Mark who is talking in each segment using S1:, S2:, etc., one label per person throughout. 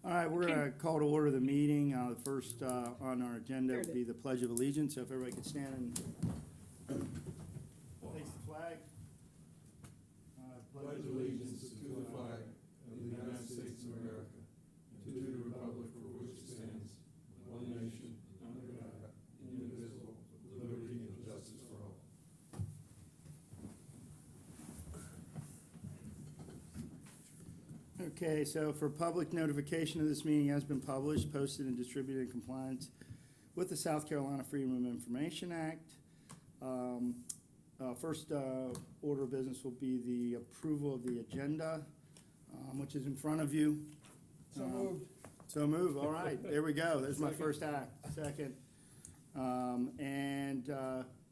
S1: All right, we're going to call to order the meeting. The first on our agenda will be the Pledge of Allegiance. So if everybody could stand and face the flag.
S2: Pledge allegiance to the flag of the United States of America and to the republic for which it stands, one nation, under God, indivisible, with liberty and justice for all.
S1: Okay, so for public notification of this meeting has been published, posted, and distributed in compliance with the South Carolina Freedom of Information Act. First order of business will be the approval of the agenda, which is in front of you.
S2: So moved.
S1: So move. All right, there we go. There's my first act. Second.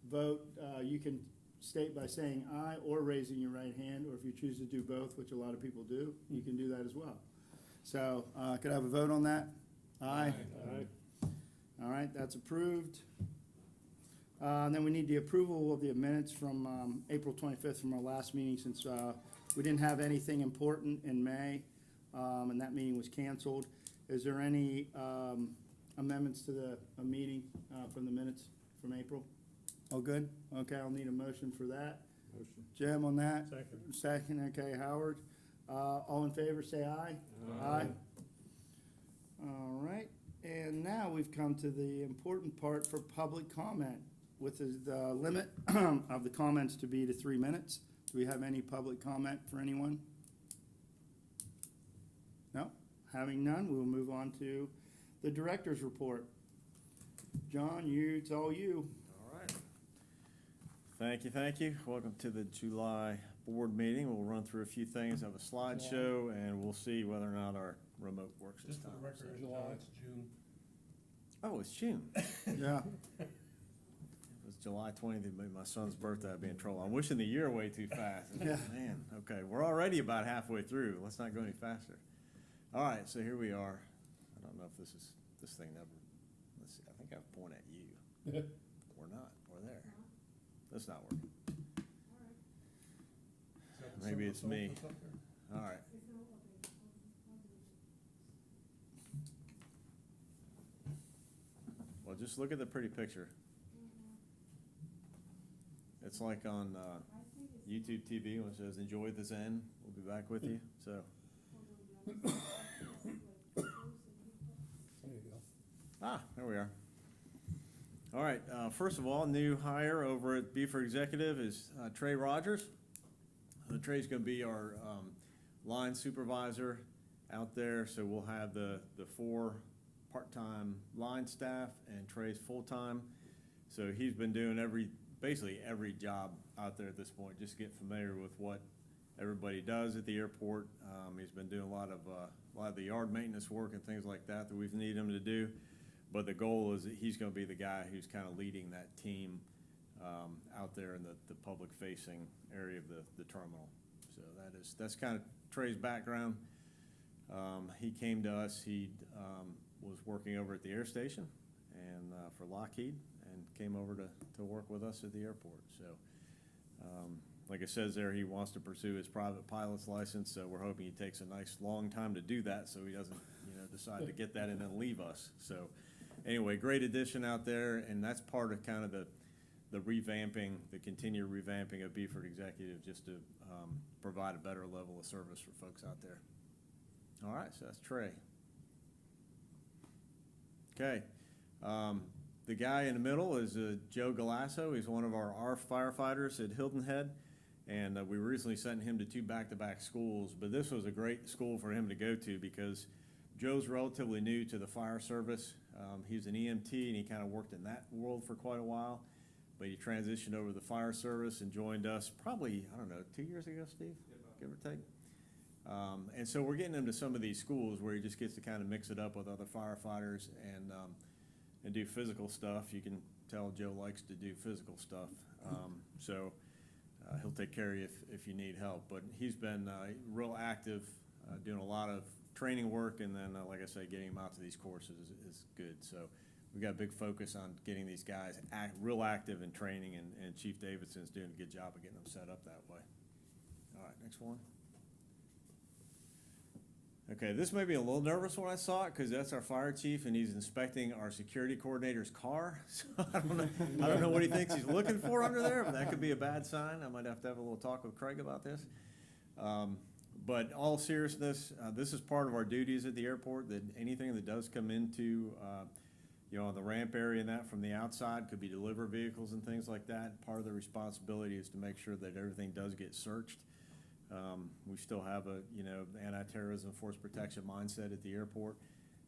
S1: Vote, you can state by saying aye or raising your right hand, or if you choose to do both, which a lot of people do, you can do that as well. So could I have a vote on that? Aye.
S2: Aye.
S1: All right, that's approved. And then we need the approval of the minutes from April 25th from our last meeting, since we didn't have anything important in May, and that meeting was canceled. Is there any amendments to the meeting from the minutes from April? All good? Okay, I'll need a motion for that.
S2: Motion.
S1: Jim on that?
S2: Second.
S1: Second, okay, Howard. All in favor, say aye.
S2: Aye.
S1: All right, and now we've come to the important part for public comment, with the limit of the comments to be to 3 minutes. Do we have any public comment for anyone? No? Having none, we'll move on to the director's report. John, it's all you.
S3: All right. Thank you. Welcome to the July board meeting. We'll run through a few things, have a slideshow, and we'll see whether or not our remote works this
S2: Just for
S3: time.
S2: the record, July, it's June.
S3: Oh, it's June.
S1: Yeah.
S3: It was July 20th, it'd be my son's birthday, I'd be in trouble. I'm wishing the year way too fast.
S1: Yeah.
S3: Man, okay, we're already about halfway through. Let's not go any faster. All right, so here we are. I don't know if this thing never, let's see, I think I point at you. Or not, or there. That's not working. Maybe it's me. All right. Well, just look at the pretty picture. It's like on YouTube TV when it says, "Enjoy the Zen." We'll be back with you. So.
S2: There you go.
S3: Ah, there we are. All right. First of all, new hire over at Beaufort Executive is Trey Rogers. Trey's going to be our line supervisor out there. So we'll have the 4 part-time line staff and Trey's full-time. So he's been doing basically every job out there at this point, just to get familiar with what everybody does at the airport. He's been doing a lot of the yard maintenance work and things like that we've needed him to do. But the goal is that he's going to be the guy who's kind of leading that team out there in the public-facing area of the terminal. So that's kind of Trey's background. He came to us. He was working over at the air station and for Lockheed, and came over to work with us at the airport. So, like it says there, he wants to pursue his private pilot's license. So we're hoping he takes a nice long time to do that, so he doesn't, decide to get that and then leave us. So, anyway, great addition out there, and that's part of kind of the revamping, the continued revamping of Beaufort Executive, just to provide a better level of service for folks out there. All right, so that's Trey. Okay. The guy in the middle is Joe Galasso. He's one of our firefighters at Hilton Head, and we recently sent him to 2 back-to-back schools, but this was a great school for him to go to because Joe's relatively new to the fire service. He's an EMT, and he kind of worked in that world for quite a while, but he transitioned over to the fire service and joined us probably, 2 years ago, Steve, give or take. And so we're getting him to some of these schools where he just gets to kind of mix it up with other firefighters and do physical stuff. You can tell Joe likes to do physical stuff. So he'll take care of you if you need help. But he's been real active, doing a lot of training work, and then, like I say, getting him out to these courses is good. So we've got a big focus on getting these guys real active in training, and Chief Davidson's doing a good job of getting them set up that way. All right, next one. Okay, this made me a little nervous when I saw it, because that's our fire chief, and he's inspecting our security coordinator's car. So I don't know what he thinks he's looking for under there, but that could be a bad sign. I might have to have a little talk with Craig about this. But all seriousness, this is part of our duties at the airport, that anything that does come into, on the ramp area and that from the outside, could be deliver vehicles and things like that. Part of the responsibility is to make sure that everything does get searched. We still have a, anti-terrorism force protection mindset at the airport,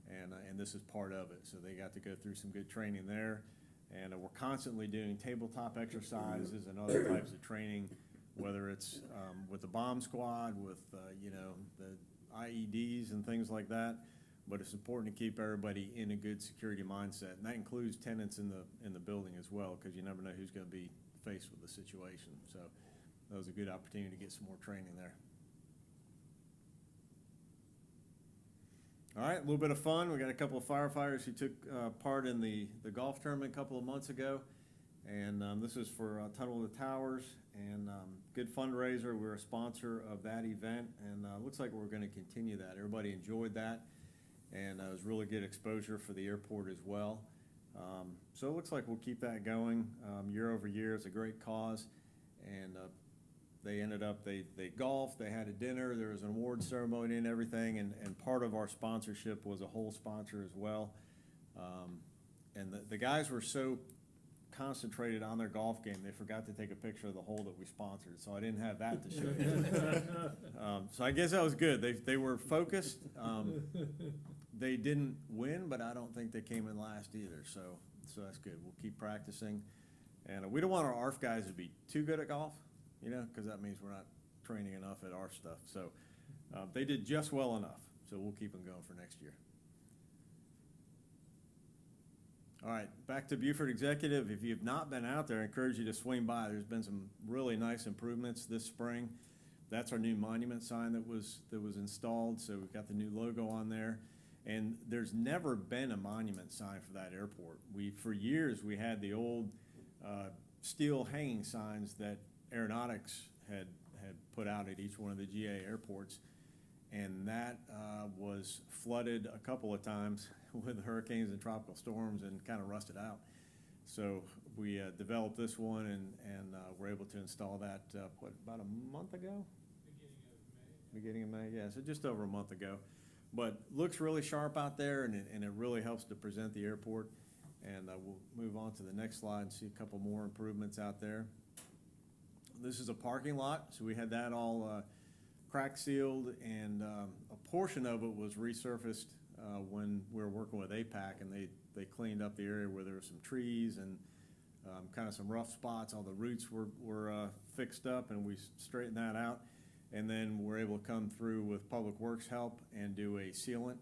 S3: and this is part of it. So they got to go through some good training there. And we're constantly doing tabletop exercises and other types of training, whether it's with the bomb squad, with, the IEDs and things like that. But it's important to keep everybody in a good security mindset. And that includes tenants in the building as well, because you never know who's going to be faced with the situation. So that was a good opportunity to get some more training there. All right, a little bit of fun. We got a couple of firefighters who took part in the golf tournament a couple of months ago. And this is for Tunnel to Towers, and good fundraiser. We're a sponsor of that event, and looks like we're going to continue that. Everybody enjoyed that, and it was really good exposure for the airport as well. So it looks like we'll keep that going year over year. It's a great cause, and they ended up, they golfed, they had a dinner, there was an award ceremony and everything, and part of our sponsorship was a hole sponsor as well. And the guys were so concentrated on their golf game, they forgot to take a picture of the hole that we sponsored, so I didn't have that to show you. So I guess that was good. They were focused. They didn't win, but I don't think they came in last either, so that's good. We'll keep practicing. And we don't want our ARF guys to be too good at golf, because that means we're not training enough at ARF stuff. So they did just well enough, so we'll keep them going for next year. All right, back to Beaufort Executive. If you've not been out there, I encourage you to swing by. There's been some really nice improvements this spring. That's our new monument sign that was installed, so we've got the new logo on there. And there's never been a monument sign for that airport. For years, we had the old steel hanging signs that Aeronautics had put out at each one of the GA airports, and that was flooded a couple of times with hurricanes and tropical storms and kind of rusted out. So we developed this one, and were able to install that, about a month ago? Beginning of May, yeah, so just over a month ago. But looks really sharp out there, and it really helps to present the airport. And we'll move on to the next slide and see a couple more improvements out there. This is a parking lot, so we had that all crack sealed, and a portion of it was resurfaced when we were working with APAC, and they cleaned up the area where there were some trees and kind of some rough spots. All the roots were fixed up, and we straightened that out. And then we're able to come through with Public Works help and do a sealant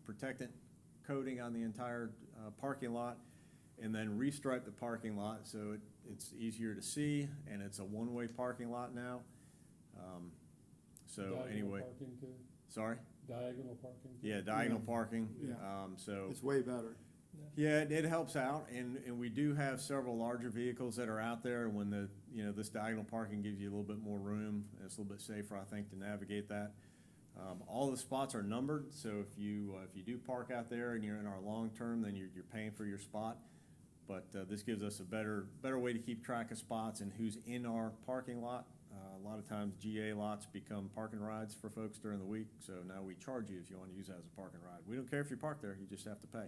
S3: protectant coating on the entire parking lot, and then restripe the parking lot so it's easier to see, and it's a one-way parking lot now. So
S2: Diagonal
S3: anyway,
S2: parking too?
S3: sorry?
S2: Diagonal parking?
S3: Yeah, diagonal parking.
S1: Yeah.
S3: So
S1: It's way better.
S3: yeah, it helps out, and we do have several larger vehicles that are out there. When this diagonal parking gives you a little bit more room, and it's a little bit safer, I think, to navigate that. All the spots are numbered, so if you do park out there and you're in our long term, then you're paying for your spot. But this gives us a better way to keep track of spots and who's in our parking lot. A lot of times GA lots become parking rides for folks during the week, so now we charge you if you want to use that as a parking ride. We don't care if you park there, you just have to pay.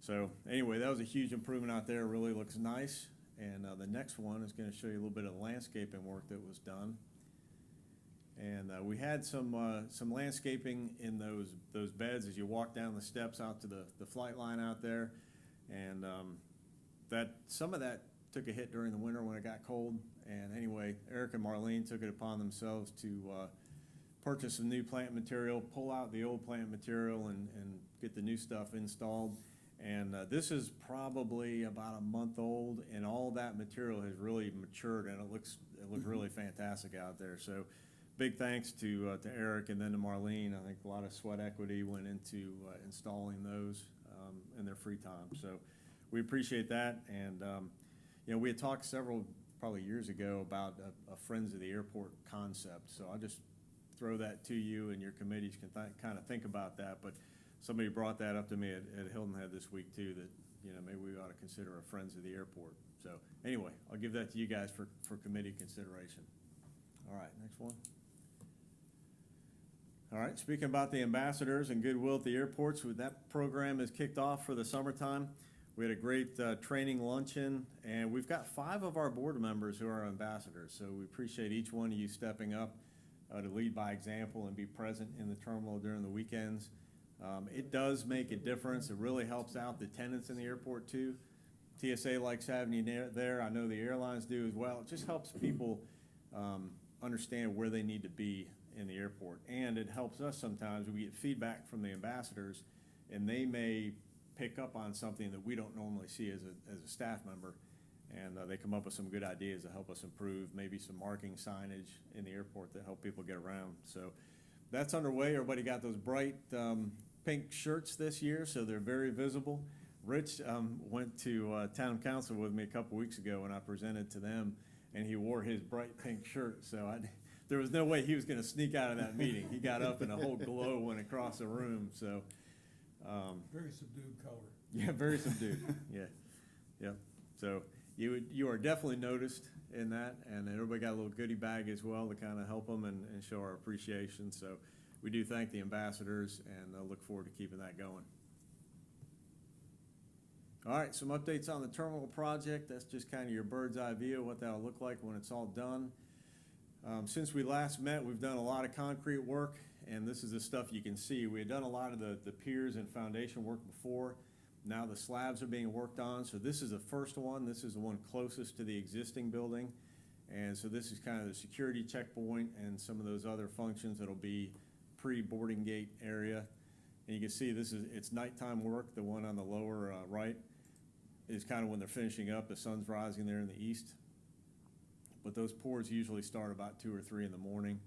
S3: So anyway, that was a huge improvement out there. It really looks nice. And the next one is going to show you a little bit of the landscaping work that was done. And we had some landscaping in those beds as you walk down the steps out to the flight line out there. And some of that took a hit during the winter when it got cold. And anyway, Eric and Marlene took it upon themselves to purchase some new plant material, pull out the old plant material, and get the new stuff installed. And this is probably about a month old, and all that material has really matured, and it looks really fantastic out there. So big thanks to Eric and then to Marlene. I think a lot of sweat equity went into installing those in their free time. So we appreciate that. And we had talked several probably years ago about a Friends of the Airport concept. So I'll just throw that to you, and your committees can kind of think about that. But somebody brought that up to me at Hilton Head this week too, that, you know, maybe we ought to consider a Friends of the Airport. So anyway, I'll give that to you guys for committee consideration. All right, next one. All right, speaking about the ambassadors and goodwill at the airports, that program is kicked off for the summertime. We had a great training luncheon, and we've got 5 of our board members who are ambassadors. So we appreciate each one of you stepping up to lead by example and be present in the terminal during the weekends. It does make a difference. It really helps out the tenants in the airport too. TSA likes having you there. I know the airlines do as well. It just helps people understand where they need to be in the airport. And it helps us sometimes. We get feedback from the ambassadors, and they may pick up on something that we don't normally see as a staff member. And they come up with some good ideas to help us improve, maybe some marking signage in the airport that help people get around. So that's underway. Everybody got those bright pink shirts this year, so they're very visible. Rich went to town council with me a couple weeks ago when I presented to them, and he wore his bright pink shirt. So there was no way he was going to sneak out of that meeting. He got up and a whole glow went across the room. So
S2: Very subdued color.
S3: yeah, very subdued. Yeah, yep. So you are definitely noticed in that, and everybody got a little goodie bag as well to kind of help them and show our appreciation. So we do thank the ambassadors, and look forward to keeping that going. All right, some updates on the terminal project. That's just kind of your bird's eye view of what that'll look like when it's all done. Since we last met, we've done a lot of concrete work, and this is the stuff you can see. We had done a lot of the piers and foundation work before. Now the slabs are being worked on. So this is the first one. This is the one closest to the existing building. And so this is kind of the security checkpoint and some of those other functions that'll be pre-boarding gate area. And you can see it's nighttime work. The one on the lower right is kind of when they're finishing up. The sun's rising there in the east. But those pours usually start about 2 or 3 in the morning.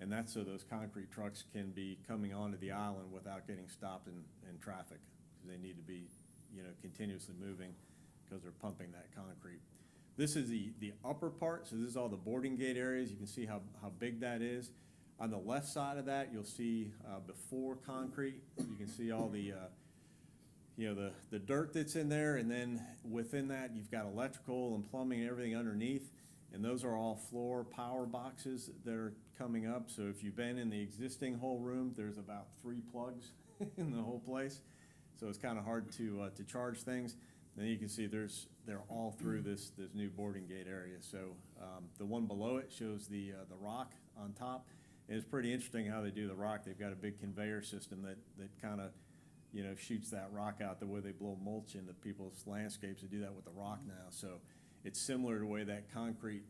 S3: And that's so those concrete trucks can be coming onto the island without getting stopped in traffic. Because they need to be, you know, continuously moving because they're pumping that concrete. This is the upper part. So this is all the boarding gate areas. You can see how big that is. On the left side of that, you'll see before concrete. You can see all the the dirt that's in there, and then within that, you've got electrical and plumbing and everything underneath. And those are all floor power boxes that are coming up. So if you've been in the existing whole room, there's about 3 plugs in the whole place. So it's kind of hard to charge things. Then you can see they're all through this new boarding gate area. So the one below it shows the rock on top. And it's pretty interesting how they do the rock. They've got a big conveyor system that kind of, you know, shoots that rock out the way they blow mulch into people's landscapes. They do that with the rock now. So it's similar to the way that concrete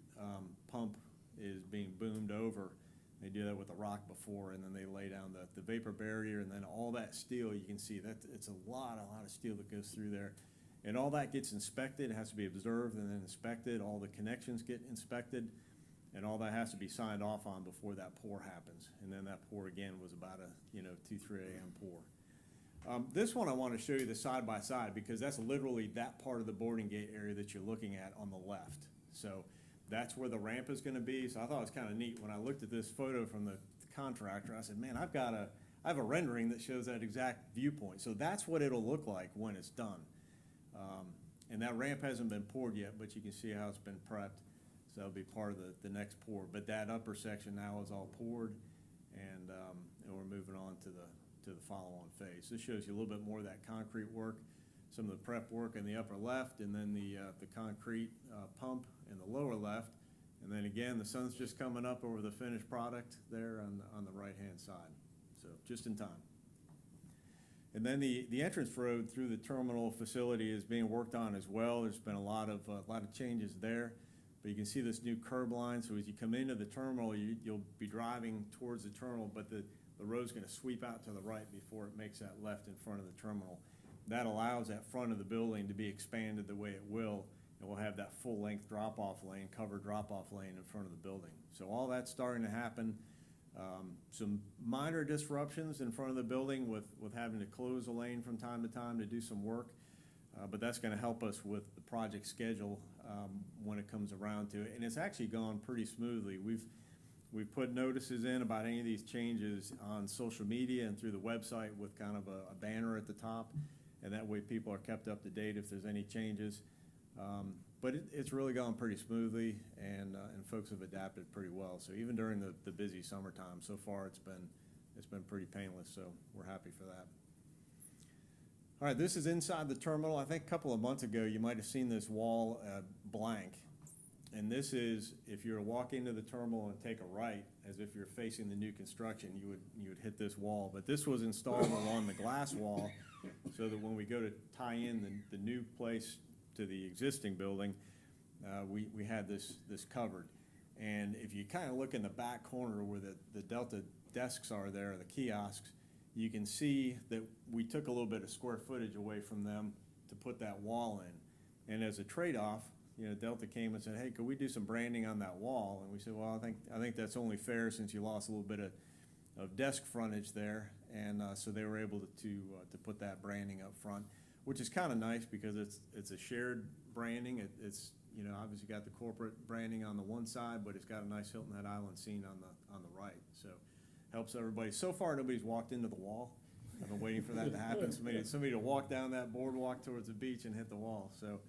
S3: pump is being boomed over. They do that with the rock before, and then they lay down the vapor barrier, and then all that steel, you can see that it's a lot of steel that goes through there. And all that gets inspected. It has to be observed and then inspected. All the connections get inspected, and all that has to be signed off on before that pour happens. And then that pour again was about a 2-3 a.m. pour. This one I want to show you the side by side because that's literally that part of the boarding gate area that you're looking at on the left. So that's where the ramp is going to be. So I thought it was kind of neat when I looked at this photo from the contractor. I said, man, I have a rendering that shows that exact viewpoint. So that's what it'll look like when it's done. And that ramp hasn't been poured yet, but you can see how it's been prepped. So that'll be part of the next pour. But that upper section now is all poured, and we're moving on to the follow-on phase. This shows you a little bit more of that concrete work, some of the prep work in the upper left, and then the concrete pump in the lower left. And then again, the sun's just coming up over the finished product there on the right-hand side. So just in time. And then the entrance road through the terminal facility is being worked on as well. There's been a lot of changes there. But you can see this new curb line. So as you come into the terminal, you'll be driving towards the terminal, but the road's going to sweep out to the right before it makes that left in front of the terminal. That allows that front of the building to be expanded the way it will, and we'll have that full-length drop-off lane, covered drop-off lane in front of the building. So all that's starting to happen. Some minor disruptions in front of the building with having to close a lane from time to time to do some work, but that's going to help us with the project schedule when it comes around to it. And it's actually gone pretty smoothly. We've put notices in about any of these changes on social media and through the website with kind of a banner at the top, and that way people are kept up to date if there's any changes. But it's really gone pretty smoothly, and folks have adapted pretty well. So even during the busy summertime, so far it's been pretty painless, so we're happy for that. All right, this is inside the terminal. I think a couple of months ago, you might have seen this wall blank. And this is, if you were to walk into the terminal and take a right, as if you're facing the new construction, you would hit this wall. But this was installed along the glass wall, so that when we go to tie in the new place to the existing building, we had this covered. And if you kind of look in the back corner where the Delta desks are there, the kiosks, you can see that we took a little bit of square footage away from them to put that wall in. And as a trade-off, Delta came and said, hey, could we do some branding on that wall? And we said, well, I think that's only fair since you lost a little bit of desk frontage there. And so they were able to put that branding up front, which is kind of nice because it's a shared branding. It's obviously got the corporate branding on the one side, but it's got a nice Hilton Head Island scene on the right. So helps everybody. So far, nobody's walked into the wall. I've been waiting for that to happen. Somebody to walk down that boardwalk towards the beach and hit the wall. So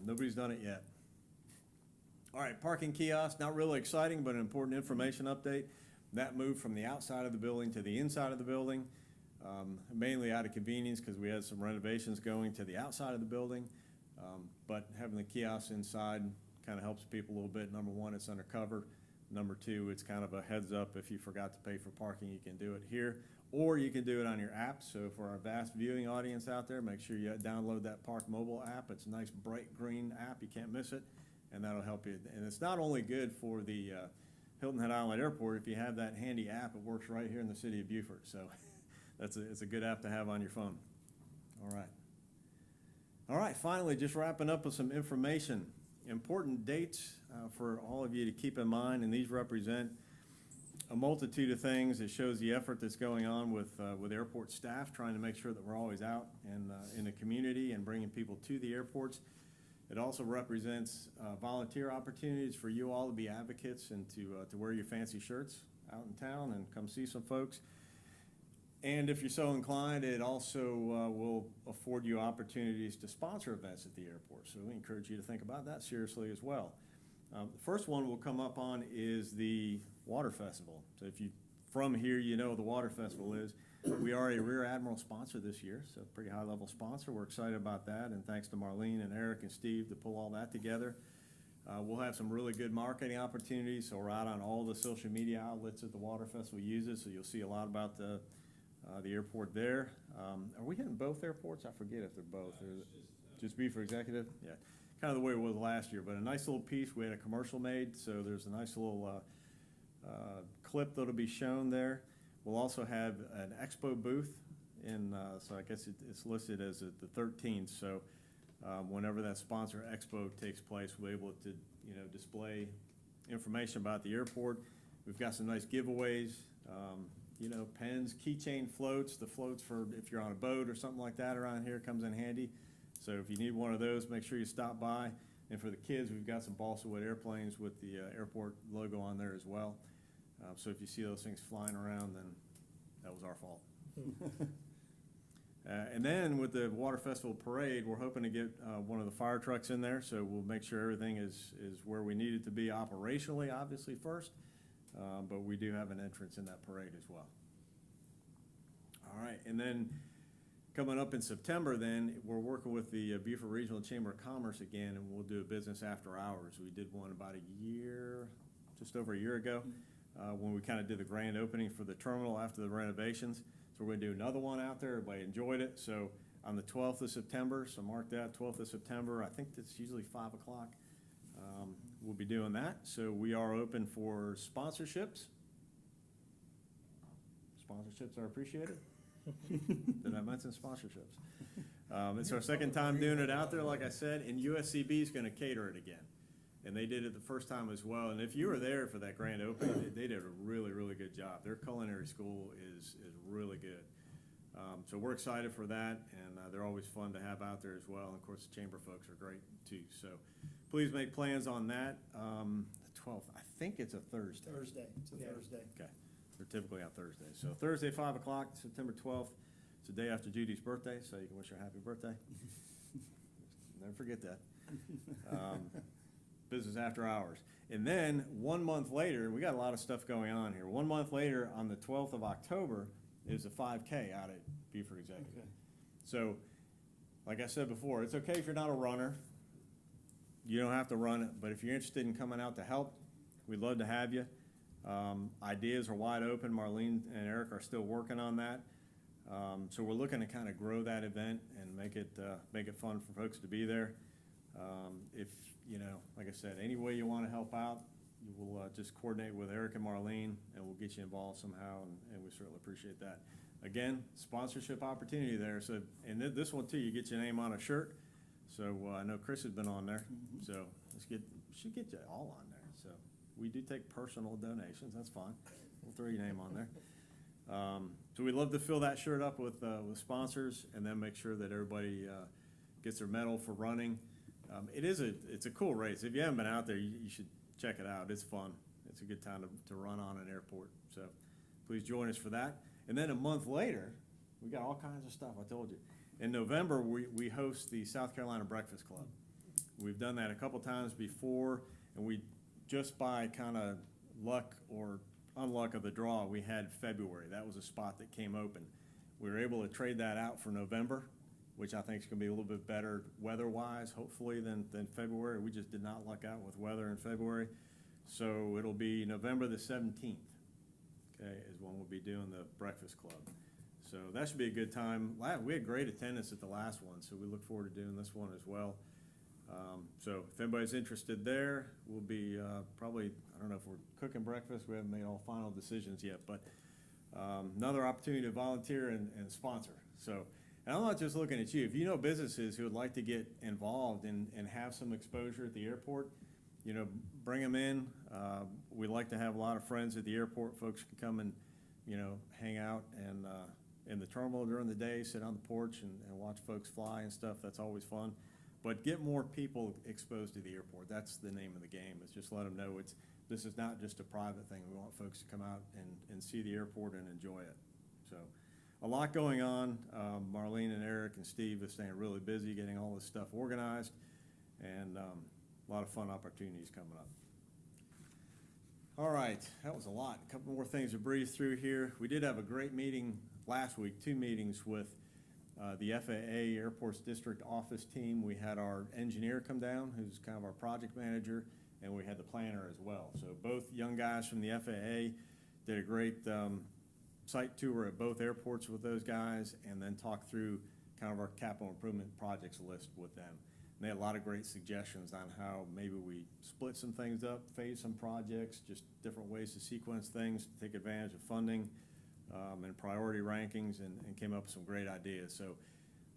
S3: nobody's done it yet. All right, parking kiosk, not really exciting, but an important information update. That moved from the outside of the building to the inside of the building, mainly out of convenience because we had some renovations going to the outside of the building. But having the kiosks inside kind of helps people a little bit. Number one, it's undercover. Number two, it's kind of a heads up. If you forgot to pay for parking, you can do it here, or you can do it on your app. So for our vast viewing audience out there, make sure you download that Park Mobile app. It's a nice bright green app. You can't miss it, and that'll help you. And it's not only good for the Hilton Head Island Airport. If you have that handy app, it works right here in the city of Beaufort. So it's a good app to have on your phone. All right. All right, finally, just wrapping up with some information. Important dates for all of you to keep in mind, and these represent a multitude of things. It shows the effort that's going on with airport staff, trying to make sure that we're always out and in the community and bringing people to the airports. It also represents volunteer opportunities for you all to be advocates and to wear your fancy shirts out in town and come see some folks. And if you're so inclined, it also will afford you opportunities to sponsor events at the airport. So we encourage you to think about that seriously as well. The first one we'll come up on is the Water Festival. So if you from here, you know what the Water Festival is. We are a Rear Admiral sponsor this year, so a pretty high-level sponsor. We're excited about that, and thanks to Marlene and Eric and Steve to pull all that together. We'll have some really good marketing opportunities, so we're out on all the social media outlets that the Water Festival uses, so you'll see a lot about the airport there. Are we hitting both airports? I forget if they're both. Just Beaufort Executive? Yeah, kind of the way it was last year, but a nice little piece. We had a commercial made, so there's a nice little clip that'll be shown there. We'll also have an expo booth so I guess it's listed as the 13th. So whenever that sponsor expo takes place, we'll be able to display information about the airport. We've got some nice giveaways. Pens, keychain floats. The floats for if you're on a boat or something like that around here comes in handy. So if you need one of those, make sure you stop by. And for the kids, we've got some balsa wood airplanes with the airport logo on there as well. So if you see those things flying around, then that was our fault. And then with the Water Festival Parade, we're hoping to get one of the fire trucks in there. So we'll make sure everything is where we need it to be operationally, obviously, first. But we do have an entrance in that parade as well. All right, and then coming up in September, then we're working with the Beaufort Regional Chamber of Commerce again, and we'll do a business after hours. We did one about just over a year ago, when we kind of did the grand opening for the terminal after the renovations. So we're going to do another one out there. Everybody enjoyed it. So on the 12th of September, so mark that, 12th of September. I think that's usually 5 o'clock. We'll be doing that. So we are open for sponsorships. Sponsorships are appreciated. Did I mention sponsorships? It's our second time doing it out there, like I said, and USCB is going to cater it again. And they did it the first time as well. And if you were there for that grand opening, they did a really, really good job. Their culinary school is really good. So we're excited for that, and they're always fun to have out there as well. And of course, the chamber folks are great too. So please make plans on that. The 12th. I think it's a Thursday.
S1: Thursday, it's a
S2: Yeah.
S1: Thursday.
S3: Okay, they're typically on Thursdays. So Thursday, 5 o'clock, September 12th. It's the day after Judy's birthday, so you can wish her a happy birthday. Never forget that. Business after hours. And then 1 month later, we got a lot of stuff going on here. 1 month later, on the 12th of October, is a 5K out at Beaufort Executive.
S1: Okay.
S3: So, like I said before, it's okay if you're not a runner. You don't have to run it, but if you're interested in coming out to help, we'd love to have you. Ideas are wide open. Marlene and Eric are still working on that. So we're looking to kind of grow that event and make it fun for folks to be there. If, like I said, any way you want to help out, you will just coordinate with Eric and Marlene, and we'll get you involved somehow, and we certainly appreciate that. Again, sponsorship opportunity there. So, and this one too, you get your name on a shirt. So I know Chris has been on there. So should get you all on there. So we do take personal donations. That's fine. We'll throw your name on there. So we'd love to fill that shirt up with sponsors, and then make sure that everybody gets their medal for running. It's a cool race. If you haven't been out there, you should check it out. It's fun. It's a good time to run on an airport. So please join us for that. And then a month later, we got all kinds of stuff, I told you. In November, we host the South Carolina Breakfast Club. We've done that a couple times before, and we, just by kind of luck or unluck of the draw, we had February. That was a spot that came open. We were able to trade that out for November, which I think is going to be a little bit better weather-wise, hopefully, than February. We just did not luck out with weather in February. So it'll be November the 17th, okay, is when we'll be doing the Breakfast Club. So that should be a good time. We had great attendance at the last one, so we look forward to doing this one as well. So if anybody's interested there, we'll be probably, I don't know if we're cooking breakfast. We haven't made all final decisions yet, but another opportunity to volunteer and sponsor. So, and I'm not just looking at you. If you know businesses who would like to get involved and have some exposure at the airport, bring them in. We like to have a lot of friends at the airport. Folks can come and, hang out and in the terminal during the day, sit on the porch and watch folks fly and stuff. That's always fun. But get more people exposed to the airport. That's the name of the game. It's just let them know this is not just a private thing. We want folks to come out and see the airport and enjoy it. So a lot going on. Marlene and Eric and Steve are staying really busy getting all this stuff organized, and a lot of fun opportunities coming up. All right, that was a lot. A couple more things to breeze through here. We did have a great meeting last week, 2 meetings with the FAA Airports District Office team. We had our engineer come down, who's kind of our project manager, and we had the planner as well. So both young guys from the FAA did a great site tour at both airports with those guys, and then talked through kind of our capital improvement projects list with them. And they had a lot of great suggestions on how maybe we split some things up, phase some projects, just different ways to sequence things, to take advantage of funding and priority rankings, and came up with some great ideas. So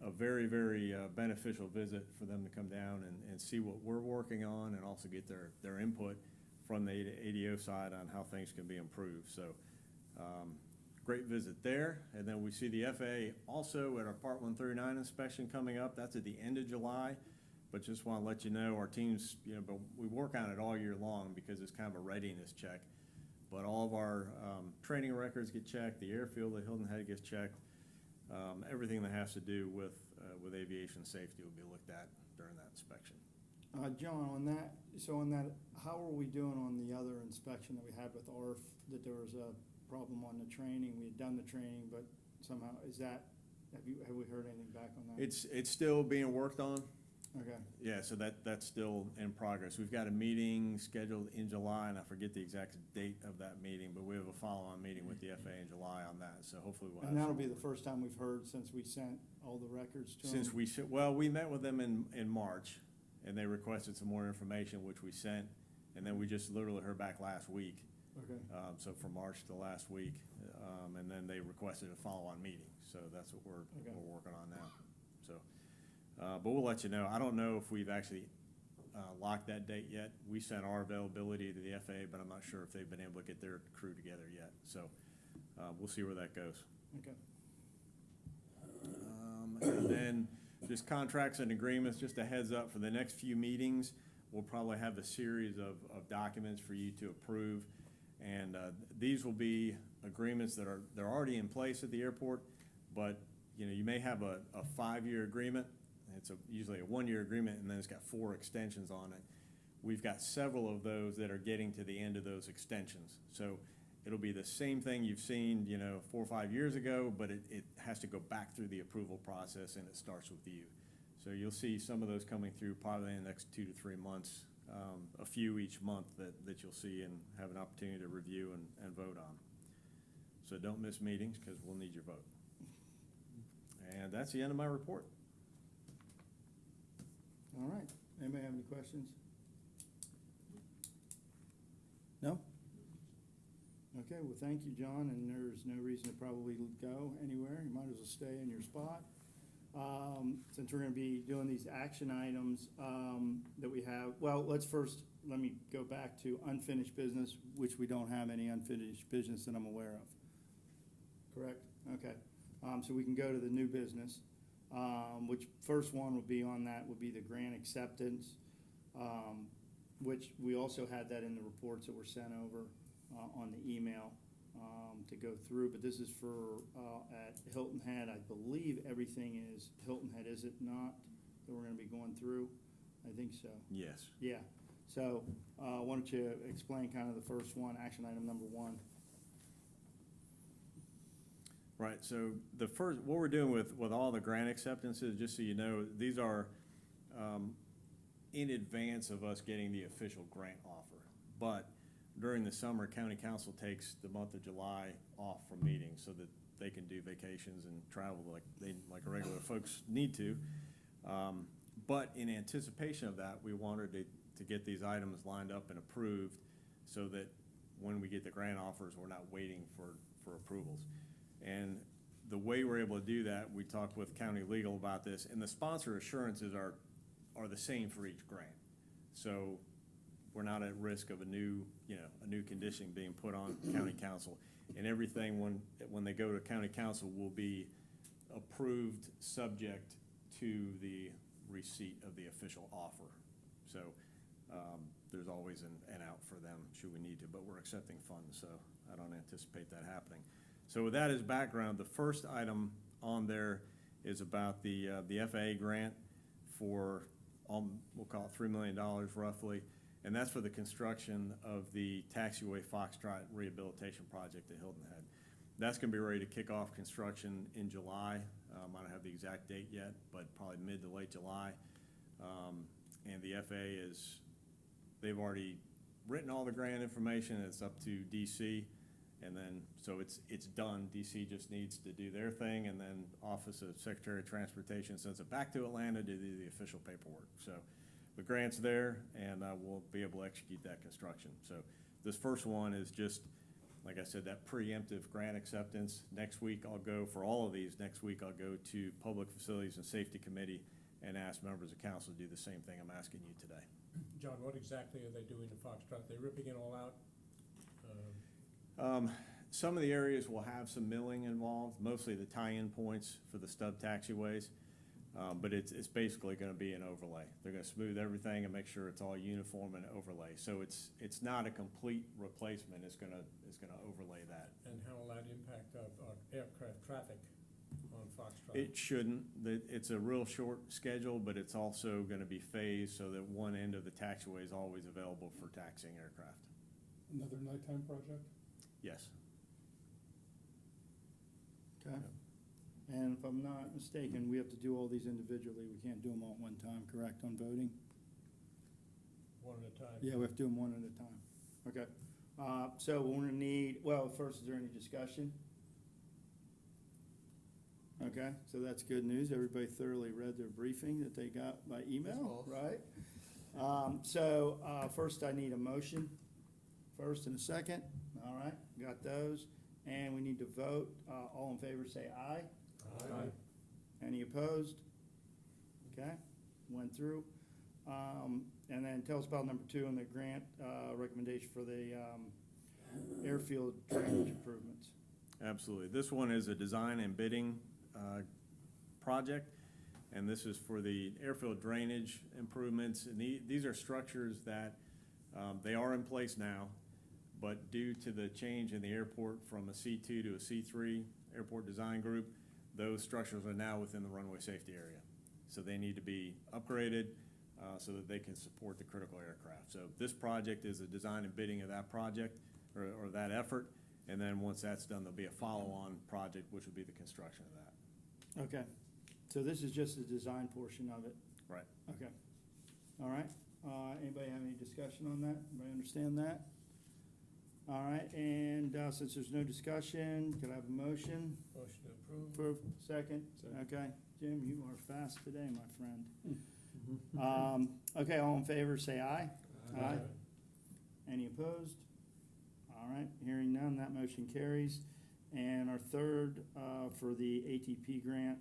S3: a very, very beneficial visit for them to come down and see what we're working on, and also get their input from the ADO side on how things can be improved. So great visit there. And then we see the FAA also at our Part 139 inspection coming up. That's at the end of July. But just want to let you know, our teams, but we work on it all year long because it's kind of a readiness check. But all of our training records get checked, the airfield at Hilton Head gets checked. Everything that has to do with aviation safety will be looked at during that inspection.
S1: John, on that, how are we doing on the other inspection that we had with ARF, that there was a problem on the training? We had done the training, but somehow, have we heard anything back on that?
S3: It's still being worked on.
S1: Okay.
S3: Yeah, so that's still in progress. We've got a meeting scheduled in July, and I forget the exact date of that meeting, but we have a follow-on meeting with the FAA in July on that, so hopefully we'll have.
S1: And that'll
S3: some
S1: be
S3: more.
S1: the first time we've heard since we sent all the records to them?
S3: We met with them in March, and they requested some more information, which we sent, and then we just literally heard back last week.
S1: Okay.
S3: So from March to last week, and then they requested a follow-on meeting, so that's what we're working on now. So, but we'll let you know. I don't know if we've actually locked that date yet. We sent our availability to the FAA, but I'm not sure if they've been able to get their crew together yet. So we'll see where that goes.
S1: Okay.
S3: And then just contracts and agreements, just a heads up for the next few meetings. we'll probably have a series of documents for you to approve. And these will be agreements that they're already in place at the airport, but you may have a 5-year agreement. It's usually a 1-year agreement, and then it's got 4 extensions on it. We've got several of those that are getting to the end of those extensions. So it'll be the same thing you've seen, 4 or 5 years ago, but it has to go back through the approval process, and it starts with you. So you'll see some of those coming through probably in the next 2 to 3 months, a few each month that you'll see and have an opportunity to review and vote on. So don't miss meetings, because we'll need your vote. And that's the end of my report.
S1: All right. Anybody have any questions? No? Okay, well, thank you, John, and there's no reason to probably go anywhere. You might as well stay in your spot. Since we're gonna be doing these action items, that we have, well, let me go back to unfinished business, which we don't have any unfinished business that I'm aware of. Correct? Okay. So we can go to the new business, which first one would be on that would be the grant acceptance, which we also had that in the reports that were sent over on the email to go through. But this is for at Hilton Head. I believe everything is Hilton Head, is it not, that we're going to be going through? I think so.
S3: Yes.
S1: Yeah. So why don't you explain kind of the first one, action item number 1?
S3: Right, so what we're doing with all the grant acceptances, just so you know, these are in advance of us getting the official grant offer. But during the summer, county council takes the month of July off from meetings so that they can do vacations and travel like regular folks need to. But in anticipation of that, we wanted to get these items lined up and approved so that when we get the grant offers, we're not waiting for approvals. And the way we're able to do that, we talked with county legal about this, and the sponsor assurances are the same for each grant. So we're not at risk of a new condition being put on county council. And everything when they go to county council will be approved subject to the receipt of the official offer. So there's always an out for them should we need to, but we're accepting funds, so I don't anticipate that happening. So with that as background, the first item on there is about the FAA grant for, we'll call it $3 million roughly, and that's for the construction of the taxiway Foxtrot rehabilitation project at Hilton Head. That's going to be ready to kick off construction in July. I don't have the exact date yet, but probably mid to late July. And the FAA they've already written all the grant information. It's up to DC. And then, so it's done. DC just needs to do their thing, and then Office of Secretary of Transportation sends it back to Atlanta to do the official paperwork. So the grant's there, and we'll be able to execute that construction. So this first one is just, like I said, that preemptive grant acceptance. Next week I'll go, for all of these, next week I'll go to Public Facilities and Safety Committee and ask members of council to do the same thing I'm asking you today.
S4: John, what exactly are they doing in Foxtrot? They're ripping it all out?
S3: Some of the areas will have some milling involved, mostly the tie-in points for the stub taxiways, but it's basically going to be an overlay. They're going to smooth everything and make sure it's all uniform and overlay. So it's not a complete replacement. It's going to overlay that.
S4: And how will that impact our aircraft traffic on Foxtrot?
S3: It shouldn't. It's a real short schedule, but it's also going to be phased so that one end of the taxiway is always available for taxiing aircraft.
S2: Another nighttime project?
S3: Yes.
S1: Okay. And if I'm not mistaken, we have to do all these individually. We can't do them all at one time, correct, on voting?
S4: One at a time?
S1: Yeah, we have to do them one at a time. Okay. So we're gonna need, well, first, is there any discussion? Okay, so that's good news. Everybody thoroughly read their briefing that they got by email, right? First I need a motion. First and a second. All right, got those. And we need to vote. All in favor say aye.
S2: Aye.
S1: Any opposed? Okay, went through. And then tell us about number 2 on the grant recommendation for the airfield drainage improvements.
S3: Absolutely. This one is a design and bidding project. and this is for the airfield drainage improvements. And these are structures that, they are in place now, but due to the change in the airport from a C2 to a C3 airport design group, those structures are now within the runway safety area. So they need to be upgraded so that they can support the critical aircraft. So this project is the design and bidding of that project or that effort. And then once that's done, there'll be a follow-on project, which will be the construction of that.
S1: Okay, so this is just the design portion of it?
S3: Right.
S1: Okay, all right. Anybody have any discussion on that? Anybody understand that? All right, and since there's no discussion, could I have a motion?
S4: Motion to approve.
S1: Approve, second?
S4: Second.
S1: Okay, Jim, you are fast today, my friend. Okay, all in favor, say aye. Aye. Any opposed? All right, hearing none, that motion carries. And our third, for the ATP grant.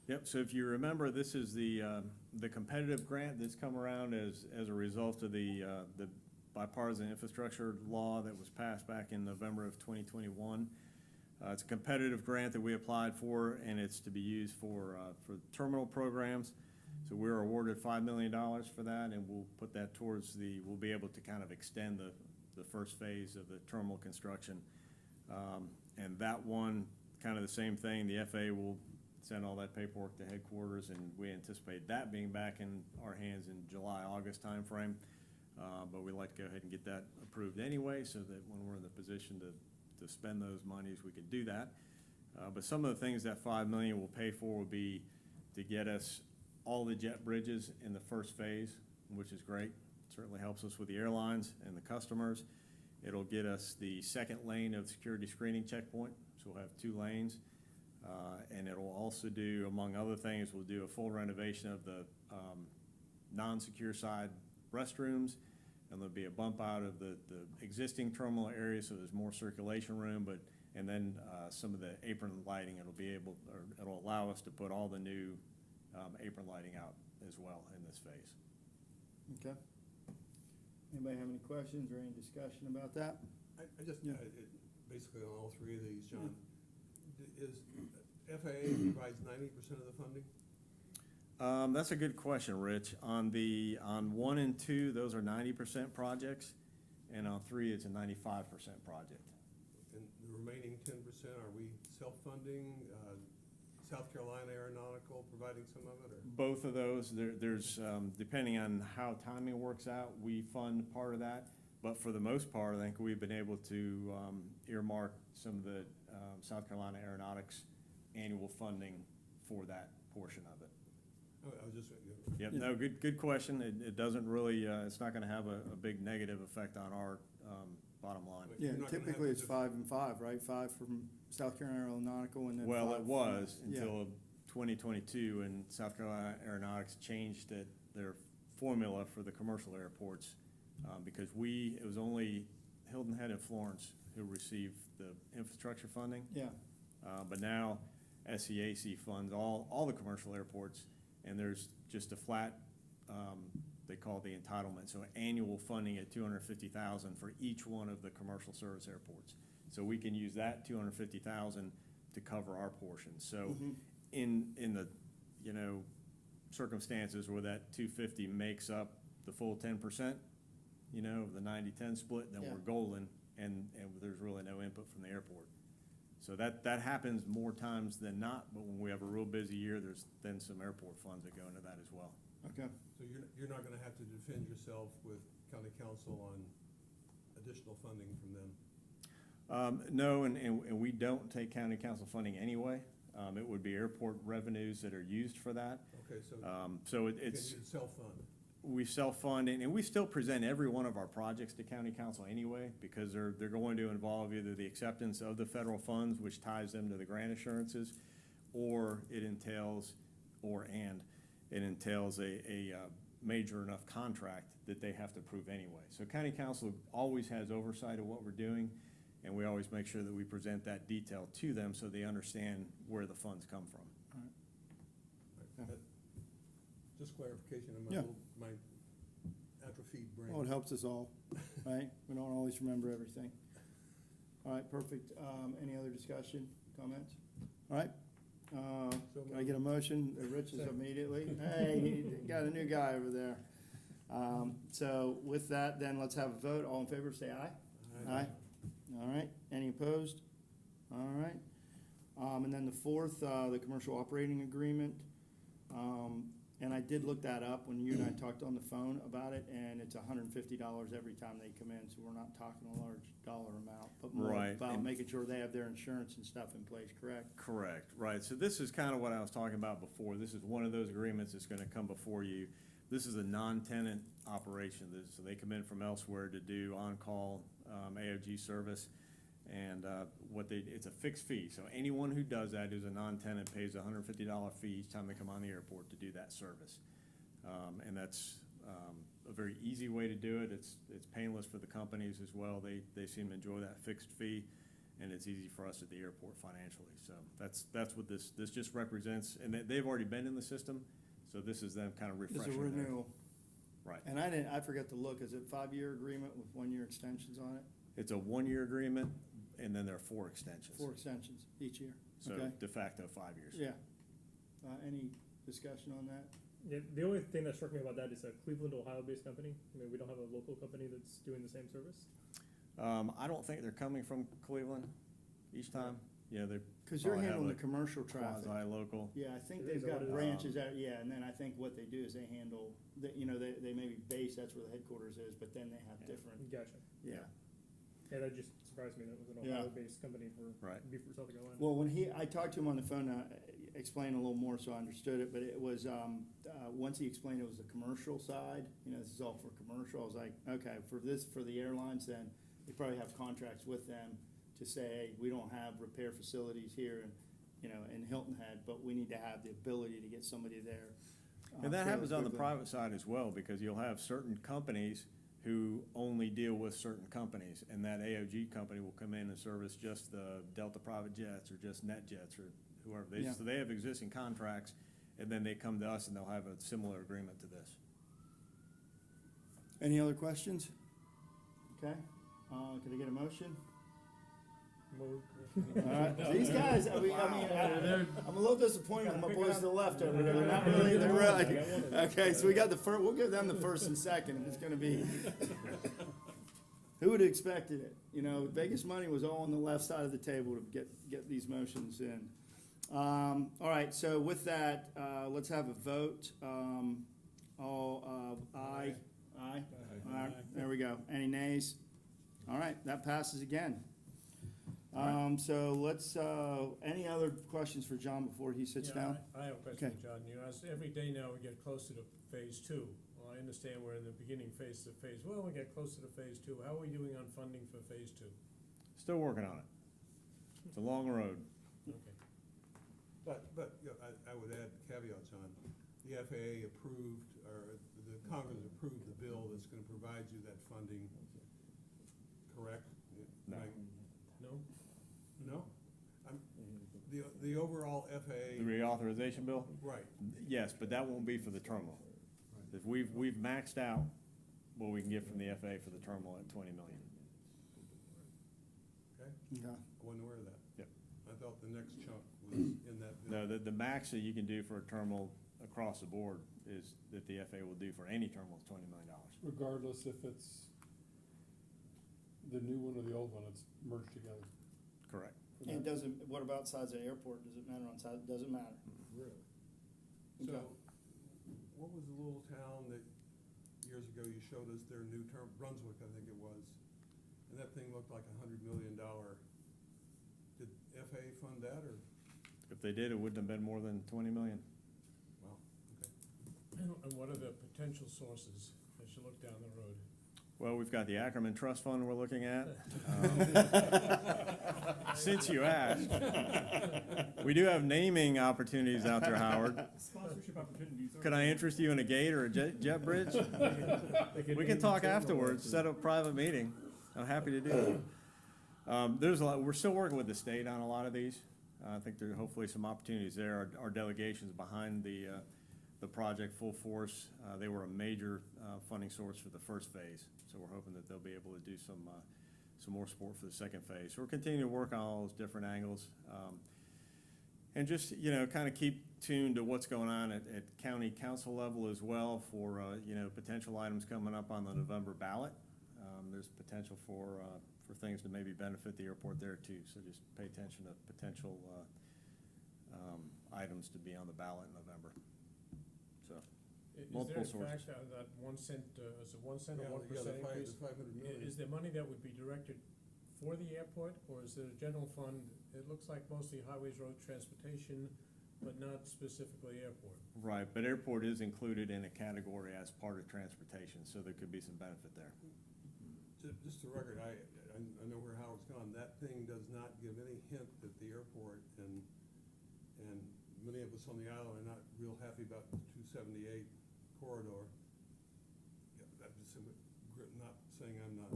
S3: Yep, so if you remember, this is the competitive grant that's come around as a result of the bipartisan infrastructure law that was passed back in November of 2021. It's a competitive grant that we applied for, and it's to be used for terminal programs. So we were awarded $5 million for that, and we'll put that towards we'll be able to kind of extend the first phase of the terminal construction. And that one, kind of the same thing, the FAA will send all that paperwork to headquarters, and we anticipate that being back in our hands in July, August timeframe. But we'd like to go ahead and get that approved anyway, so that when we're in the position to spend those monies, we can do that. But some of the things that $5 million will pay for will be to get us all the jet bridges in the first phase, which is great. Certainly helps us with the airlines and the customers. It'll get us the second lane of security screening checkpoint, so we'll have 2 lanes. And it'll also do, among other things, we'll do a full renovation of the non-secure side restrooms, and there'll be a bump out of the existing terminal area, so there's more circulation room, and then some of the apron lighting, it'll allow us to put all the new apron lighting out as well in this phase.
S1: Okay. Anybody have any questions or any discussion about that?
S2: I just,
S1: Yeah.
S2: basically on all 3 of these, John, is FAA provides 90% of the funding?
S3: That's a good question, Rich. On 1 and 2, those are 90% projects, and on 3, it's a 95% project.
S2: And the remaining 10%, are we self-funding, South Carolina Aeronautical providing some of it, or?
S3: Both of those, there's, depending on how timing works out, we fund part of that. But for the most part, I think we've been able to earmark some of the South Carolina Aeronautics annual funding for that portion of it.
S2: I was just.
S3: Yep, no, good question. It doesn't really, it's not gonna have a big negative effect on our bottom line.
S2: Wait,
S1: Yeah,
S2: you're not gonna
S1: typically
S2: have
S1: it's
S2: to
S1: 5 and 5, right? 5 from South Carolina Aeronautical and then 5.
S3: Well, it was
S1: Yeah.
S3: until 2022, and South Carolina Aeronautics changed their formula for the commercial airports, because it was only Hilton Head and Florence who received the infrastructure funding.
S1: Yeah,
S3: But now SEAC funds all the commercial airports, and there's just a flat, they call it the entitlement, so annual funding at $250,000 for each one of the commercial service airports. So we can use that $250,000 to cover our portion. So in the, circumstances where that $250 makes up the full 10%, the 90-10 split, then
S1: Yeah.
S3: we're golden, and there's really no input from the airport. So that happens more times than not, but when we have a real busy year, there's then some airport funds that go into that as well.
S1: okay.
S2: So you're not gonna have to defend yourself with county council on additional funding from them?
S3: No, and we don't take county council funding anyway. It would be airport revenues that are used for that.
S2: Okay, so
S3: So
S2: you
S3: it's,
S2: can self-fund.
S3: we self-fund, and we still present every one of our projects to county council anyway, because they're going to involve either the acceptance of the federal funds, which ties them to the grant assurances, or it entails a major enough contract that they have to approve anyway. So county council always has oversight of what we're doing, and we always make sure that we present that detail to them so they understand where the funds come from.
S1: Okay.
S2: Just clarification on
S1: Yeah.
S2: my atrophied brain.
S1: Well, it helps us all, right? We don't always remember everything. All right, perfect. Any other discussion, comments? All right, Can I get a motion? Rich is immediately. Hey, you got a new guy over there. So with that, then let's have a vote. All in favor, say aye. Aye. All right. Any opposed? All right. And then the fourth, the commercial operating agreement. And I did look that up when you and I talked on the phone about it, and it's $150 every time they come in, so we're not talking a large dollar amount, but more
S3: Right,
S1: about
S3: and-
S1: making sure they have their insurance and stuff in place, correct?
S3: Correct, right. So this is kind of what I was talking about before. This is one of those agreements that's gonna come before you. This is a non-tenant operation, so they come in from elsewhere to do on-call, AOG service. And, it's a fixed fee, so anyone who does that who's a non-tenant pays a $150 fee each time they come on the airport to do that service. And that's, a very easy way to do it. It's painless for the companies as well. They seem to enjoy that fixed fee, and it's easy for us at the airport financially. So that's what this just represents, and they've already been in the system, so this is them kind of
S1: It's
S3: refreshing.
S1: a renewal.
S3: Right.
S1: And I forgot to look, is it 5-year agreement with 1-year extensions on it?
S3: It's a 1-year agreement, and then there are 4 extensions.
S1: 4 extensions each year,
S3: So
S1: okay?
S3: de facto 5 years.
S1: Yeah. Any discussion on that?
S5: Yeah, the only thing that struck me about that is a Cleveland, Ohio-based company. I mean, we don't have a local company that's doing the same service.
S3: I don't think they're coming from Cleveland each time. Yeah, they
S1: Because you're
S3: probably have
S1: handling the
S3: a
S1: commercial traffic.
S3: quasi-local.
S1: Yeah, I think
S5: Is
S1: they've
S5: that what
S1: got
S5: it is?
S1: branches out, yeah, and then I think what they do is they handle, they may be based, that's where the headquarters is, but then they have
S3: Yeah.
S1: different,
S5: Gotcha.
S1: yeah.
S5: Yeah, that just surprised me. That was an
S1: Yeah.
S5: Ohio-based company for
S3: Right.
S5: Beaufort, South Carolina.
S1: Well, when I talked to him on the phone, explained a little more so I understood it, but it was, once he explained it was the commercial side, this is all for commercial, I was like, okay, for the airlines, then they probably have contracts with them to say, hey, we don't have repair facilities here in Hilton Head, but we need to have the ability to get somebody there.
S3: And that
S1: fairly
S3: happens on the
S1: quickly.
S3: private side as well, because you'll have certain companies who only deal with certain companies, and that AOG company will come in and service just the Delta Private Jets or just NetJets or whoever.
S1: Yeah.
S3: So they have existing contracts, and then they come to us and they'll have a similar agreement to this.
S1: Any other questions? Okay, could I get a motion?
S5: Move.
S1: All right, these guys, I'm a little disappointed with my boys to the left over there, they're not really, okay, so we got the first, we'll give them the first and second, if it's gonna be. Who would've expected it? Vegas money was all on the left side of the table to get these motions in. All right, so with that, let's have a vote. All, aye? Aye? Aye. There we go. Any nays? All right, that passes again. So let's, any other questions for John before he sits
S4: Yeah,
S1: down?
S4: I have a question
S1: Okay.
S4: for John. As every day now we get closer to phase 2. Well, I understand we're in the beginning phase of phase. Well, we get closer to phase 2. How are we doing on funding for phase 2?
S3: Still working on it. It's a long road.
S4: Okay.
S2: But, I would add caveats on, the FAA approved, or the Congress approved the bill that's gonna provide you that funding, correct?
S3: No.
S4: No?
S2: No? The overall
S3: The
S2: FAA,
S3: reauthorization bill?
S2: right,
S3: Yes, but that won't be for the terminal. If we've maxed out what we can get from the FAA for the terminal at 20 million.
S2: okay?
S1: Okay.
S2: I wasn't aware of that.
S3: Yep.
S2: I thought the next chunk was in that bill.
S3: No, the max that you can do for a terminal across the board is, that the FAA will do for any terminal is $20 million.
S6: Regardless if it's the new one or the old one, it's merged together.
S3: Correct.
S1: And what about size of the airport? Does it matter on size? Doesn't matter.
S4: Really?
S2: So,
S1: Okay.
S2: what was the little town that years ago you showed us their new term, Brunswick, I think it was, and that thing looked like $100 million. Did FAA fund that, or,
S3: If they did, it wouldn't have been more than 20 million.
S2: well, okay.
S4: And what are the potential sources as you look down the road?
S3: Well, we've got the Ackerman Trust Fund we're looking at. Since you asked, we do have naming opportunities out there, Howard.
S5: Sponsorship opportunities.
S3: Could I interest you in a gate or a jet bridge? We can talk afterwards, set up a private meeting. I'm happy to do that. There's a lot, we're still working with the state on a lot of these. I think there are hopefully some opportunities there. Our delegations behind the project full force, they were a major funding source for the first phase. So we're hoping that they'll be able to do some more support for the second phase. So we're continuing to work on all those different angles. And just, you know, kind of keep tuned to what's going on at county council level as well for, you know, potential items coming up on the November ballot. There's potential for things to maybe benefit the airport there too, so just pay attention to potential items to be on the ballot in November. So,
S4: Is there
S3: multiple
S4: in
S3: sources.
S4: fact, that 1 cent, is it 1 cent or 1%
S2: the
S4: increase?
S2: 500 million.
S4: Is there money that would be directed for the airport, or is there a general fund? It looks like mostly highways, road transportation, but not specifically airport.
S3: Right, but airport is included in a category as part of transportation, so there could be some benefit there.
S2: Just a record, I know where Howard's gone, that thing does not give any hint that the airport and many of us on the island are not real happy about the 278 corridor. Yeah, I'm just not saying I'm not,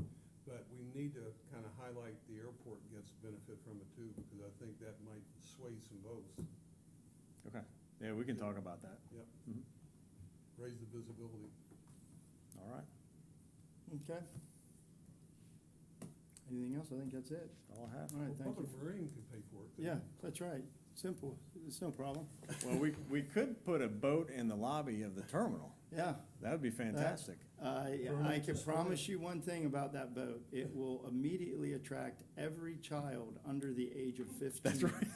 S2: but we need to kind of highlight the airport gets benefit from it too, because I think that might sway some votes.
S3: Okay, yeah, we can talk about that.
S2: Yep.
S3: Mhm.
S2: Raise the visibility.
S3: All right,
S1: Okay. Anything else? I think that's it.
S3: that's all I have.
S1: All right, thank you.
S2: Public Marine can pay for it.
S1: Yeah, that's right. Simple. It's no problem.
S3: Well, we could put a boat in the lobby of the terminal.
S1: Yeah.
S3: That would be fantastic.
S1: I can promise you one thing about that boat. It will immediately attract every child under the age of 15.
S3: That's right.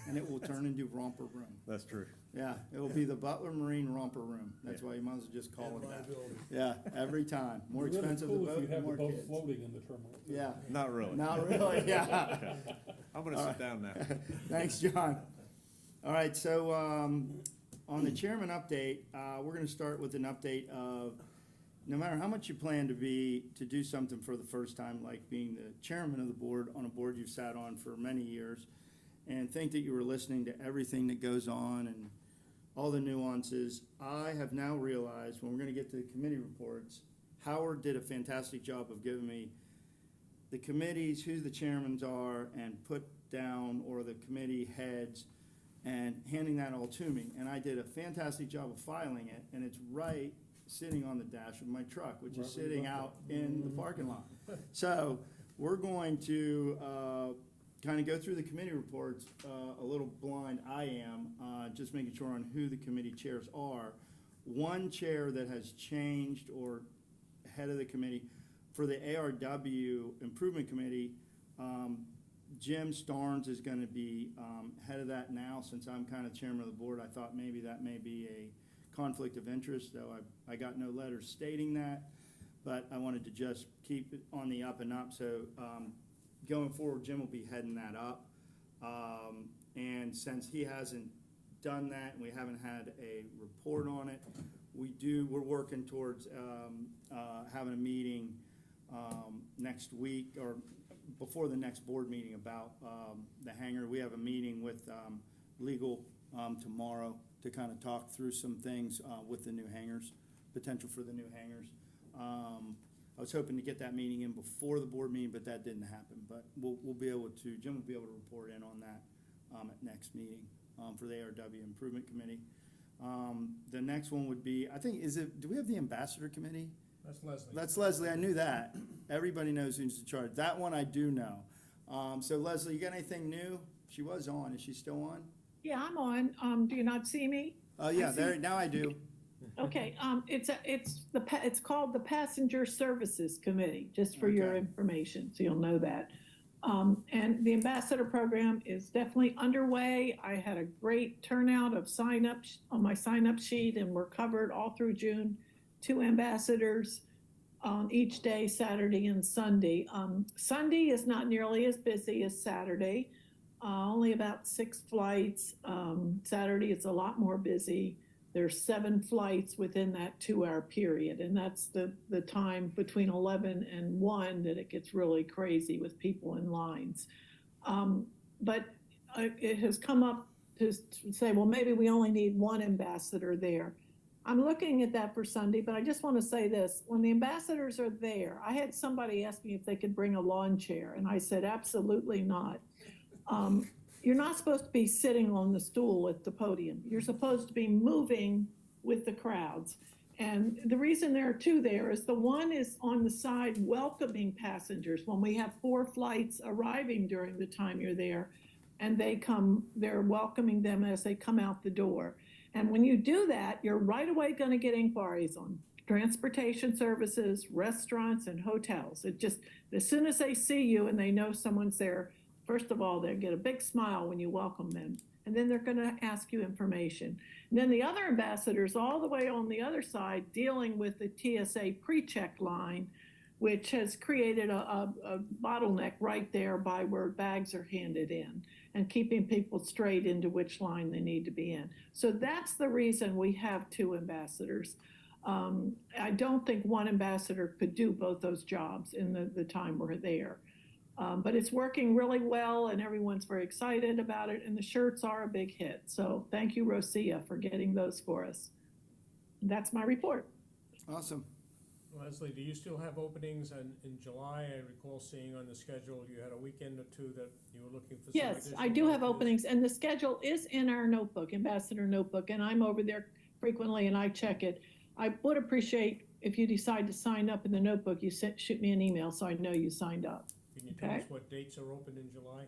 S1: And it will turn into romper room.
S3: That's true.
S1: Yeah, it will be the Butler Marine romper room. That's
S3: Yeah.
S1: why you might as well just call
S2: And
S1: it that.
S2: liability.
S1: Yeah, every time. More
S6: It'd be really
S1: expensive the
S6: cool if
S1: boat,
S6: you'd have the
S1: more
S6: boat
S1: kids.
S6: floating in the terminal. too.
S1: Yeah,
S3: Not really.
S1: not really, yeah.
S3: Okay. I'm gonna sit down now.
S1: Thanks, John. All right, so, on the chairman update, we're gonna start with an update of, no matter how much you plan to do something for the first time, like being the chairman of the board on a board you've sat on for many years, and think that you were listening to everything that goes on and all the nuances, I have now realized, when we're gonna get to the committee reports, Howard did a fantastic job of giving me the committees, who the chairmans are, and put down, or the committee heads, and handing that all to me. And I did a fantastic job of filing it, and it's right sitting on the dash of my truck, which is
S6: Right where you
S1: sitting
S6: left
S1: out
S6: it.
S1: in the parking lot. So, we're going to, kind of go through the committee reports, a little blind I am, just making sure on who the committee chairs are. One chair that has changed, or head of the committee, for the ARW Improvement Committee, Jim Starnes is gonna be, head of that now. Since I'm kind of chairman of the board, I thought maybe that may be a conflict of interest, though I got no letters stating that. But I wanted to just keep it on the up and up, so, going forward, Jim will be heading that up. And since he hasn't done that, and we haven't had a report on it, we're working towards, having a meeting, next week, or before the next board meeting, about, the hangar. We have a meeting with, legal, tomorrow, to kind of talk through some things, with the new hangars, potential for the new hangars. I was hoping to get that meeting in before the board meeting, but that didn't happen. But we'll be able to, Jim will be able to report in on that, at next meeting, for the ARW Improvement Committee. The next one would be, I think, do we have the Ambassador Committee?
S4: That's Leslie.
S1: That's Leslie, I knew that. Everybody knows who's in charge. That one I do know. So Leslie, you got anything new? She was on, is she still on?
S7: Yeah, I'm on. Do you not see me?
S1: Oh, yeah,
S7: I see.
S1: there, now I do.
S7: Okay, it's called the Passenger Services Committee, just for your
S1: Okay.
S7: information, so you'll know that. And the ambassador program is definitely underway. I had a great turnout of sign-ups on my sign-up sheet, and we're covered all through June. 2 ambassadors on each day, Saturday and Sunday. Sunday is not nearly as busy as Saturday, only about 6 flights. Saturday it's a lot more busy. There's 7 flights within that 2-hour period, and that's the time between 11 and 1 that it gets really crazy with people in lines. But it has come up to say, well, maybe we only need 1 ambassador there. I'm looking at that for Sunday, but I just want to say this. When the ambassadors are there, I had somebody ask me if they could bring a lawn chair, and I said, absolutely not. You're not supposed to be sitting on the stool at the podium. You're supposed to be moving with the crowds. And the reason there are 2 there is the one is on the side welcoming passengers when we have 4 flights arriving during the time you're there. and they're welcoming them as they come out the door. And when you do that, you're right away gonna get inquiries on transportation services, restaurants, and hotels. It just, as soon as they see you and they know someone's there, first of all, they get a big smile when you welcome them, and then they're gonna ask you information. And then the other ambassadors, all the way on the other side, dealing with the TSA pre-check line, which has created a bottleneck right there by where bags are handed in, and keeping people straight into which line they need to be in. So that's the reason we have two ambassadors. I don't think one ambassador could do both those jobs in the time we're there. But it's working really well, and everyone's very excited about it, and the shirts are a big hit. So thank you, Rosia, for getting those for us. That's my report.
S1: Awesome.
S4: Leslie, do you still have openings in July? I recall seeing on the schedule, you had a weekend or two that you were looking for some
S7: Yes,
S4: additional
S7: I do have
S4: volunteers.
S7: openings, and the schedule is in our notebook, Ambassador Notebook, and I'm over there frequently and I check it. I would appreciate if you decide to sign up in the notebook, you shoot me an email so I know you signed up.
S4: Can you tell
S7: Okay.
S4: us what dates are open in July?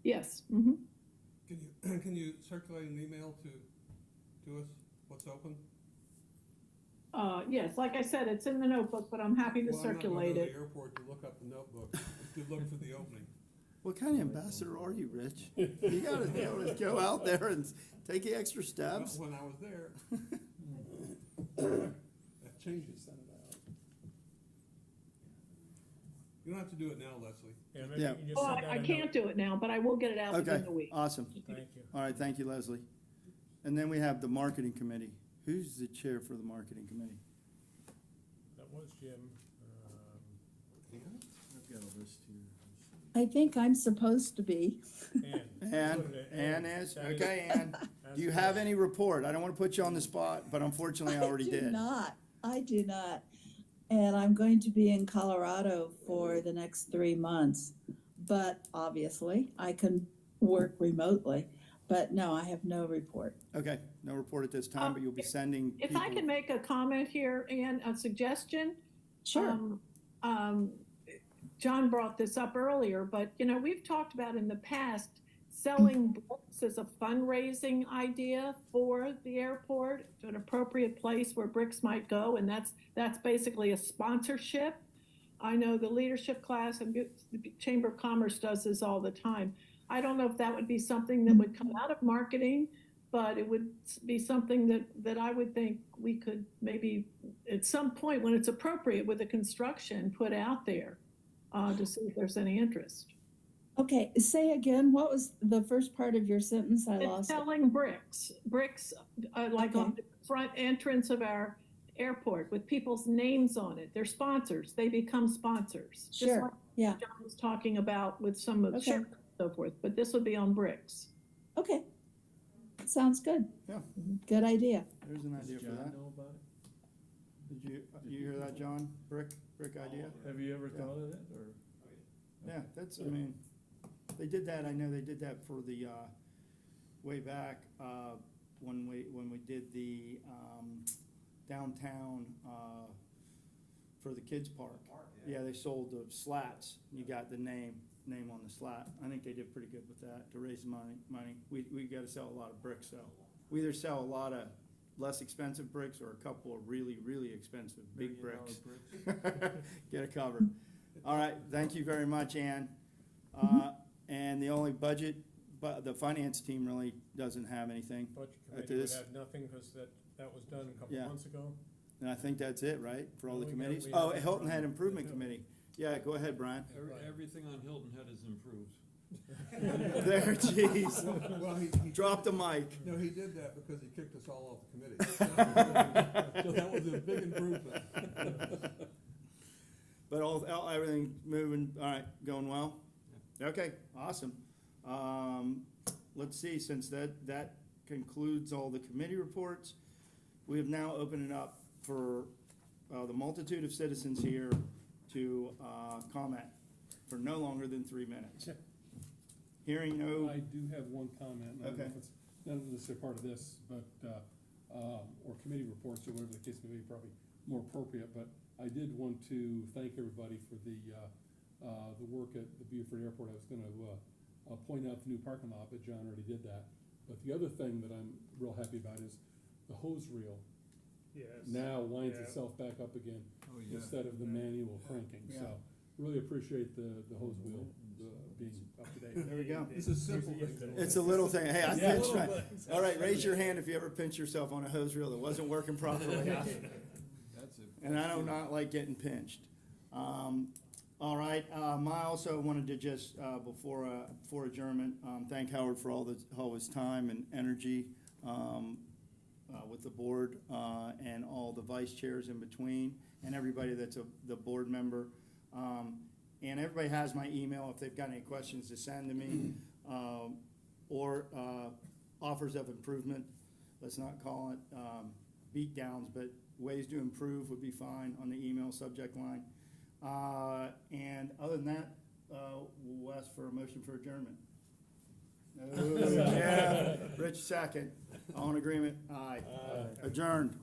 S7: Yes,
S2: Can you circulate an email to us, what's open?
S7: yes, like I said, it's in the notebook, but I'm happy to
S2: Well, I'm not gonna
S7: circulate
S2: go to
S7: it.
S2: the airport to look up the notebook, to look for the opening.
S1: What kind of ambassador are you, Rich? You gotta be able to go out there and take the extra steps.
S2: When I was there. That changes.
S6: Send it out.
S2: You don't have to do it now, Leslie.
S4: Yeah, maybe
S1: Yeah.
S4: you can just
S7: Well,
S4: send out
S7: I
S4: a
S7: can't
S4: note.
S7: do it now, but I will get it out
S1: Okay,
S7: within the week.
S1: awesome.
S4: Thank you.
S1: All right, thank you, Leslie. And then we have the marketing committee. Who's the chair for the marketing committee?
S4: That was Jim.
S3: I've got a list here.
S8: I think I'm supposed to be.
S1: Ann is?
S4: That is-
S1: Okay, Ann.
S4: that's
S1: Do you
S4: the
S1: have
S4: best.
S1: any report? I don't want to put you on the spot, but unfortunately I already did.
S8: I do not. And I'm going to be in Colorado for the next 3 months. But obviously, I can work remotely. But no, I have no report.
S1: Okay, no report at this time, but you'll be sending
S7: If
S1: people.
S7: I can make a comment here and a suggestion.
S8: Sure.
S7: John brought this up earlier, but we've talked about in the past, selling bricks as a fundraising idea for the airport to an appropriate place where bricks might go, and that's basically a sponsorship. I know the leadership class and the Chamber of Commerce does this all the time. I don't know if that would be something that would come out of marketing, but it would be something that I would think we could maybe at some point when it's appropriate with the construction put out there to see if there's any interest.
S8: Okay, say again, what was the first part of your sentence? I
S7: It's
S8: lost it.
S7: selling bricks like on
S8: Okay.
S7: the front entrance of our airport with people's names on it. They're sponsors. They become sponsors. Just
S8: Sure,
S7: like
S8: yeah.
S7: John was talking about with some of the
S8: Okay.
S7: shirts and so forth, but this would be on bricks.
S8: Okay. Sounds good.
S1: Yeah.
S8: Good idea.
S1: There's an idea for that.
S3: know about it?
S1: Did you hear that, John? Brick idea?
S3: Have you ever
S1: Yeah.
S3: thought of it, or?
S1: Yeah, that's, I mean, they did that, I know they did that for the, way back, when we did the, downtown, for the kids' park. Yeah, they sold the slats, you got the name on the slat. I think they did pretty good with that to raise money. We gotta sell a lot of bricks, so. We either sell a lot of less expensive bricks or a couple of really, really expensive, big bricks. Get it covered. All right, thank you very much, Ann. And the only budget, but the finance team really doesn't have anything.
S4: Budget
S1: At
S4: committee would
S1: this-
S4: have nothing, because that was done a couple
S1: Yeah.
S4: months ago.
S1: And I think that's it, right, for all the
S4: Well,
S1: committees?
S4: we
S1: Oh,
S4: have-
S1: Hilton Head Improvement Committee. Yeah, go ahead, Brian.
S9: Everything on Hilton Head is improved.
S1: There, jeez.
S2: Well, he
S1: Drop the mic.
S2: No, he did that because he kicked us all off the committee. So that was a big improvement.
S1: But everything moving, all right, going well? Okay, awesome. Let's see, since that concludes all the committee reports, we have now opened it up for the multitude of citizens here to comment for no longer than 3 minutes. Hearing no,
S6: I do have one comment, and I don't know
S1: Okay.
S6: if it's not necessarily part of this, but, or committee reports, or whatever the case may be, probably more appropriate, but I did want to thank everybody for the work at the Beaufort Airport. I was gonna point out the new parking lot, but John already did that. But the other thing that I'm real happy about is the hose reel
S5: Yes.
S6: now winds
S5: Yeah.
S6: itself back up again
S9: Oh, yeah.
S6: instead of the manual cranking,
S1: Yeah.
S6: so really appreciate the hose wheel being up to date.
S1: There we go.
S9: It's a simple
S5: Usually
S9: thing.
S5: gets
S1: It's a little thing. Hey, I
S6: Yeah.
S1: pinched my,
S9: Little things.
S1: all right, raise your hand if you ever pinch yourself on a hose reel that wasn't working properly.
S9: That's it.
S1: And I do not like getting pinched. All right, I also wanted to just, before adjournment, thank Howard for all his time and energy with the board and all the vice chairs in between, and everybody that's the board member. And everybody has my email if they've got any questions to send to me, or offers of improvement. Let's not call it beat downs, but ways to improve would be fine on the email subject line. And other than that, we'll ask for a motion for adjournment. Oh, yeah, Rich second. All in agreement? Aye. Adjourned.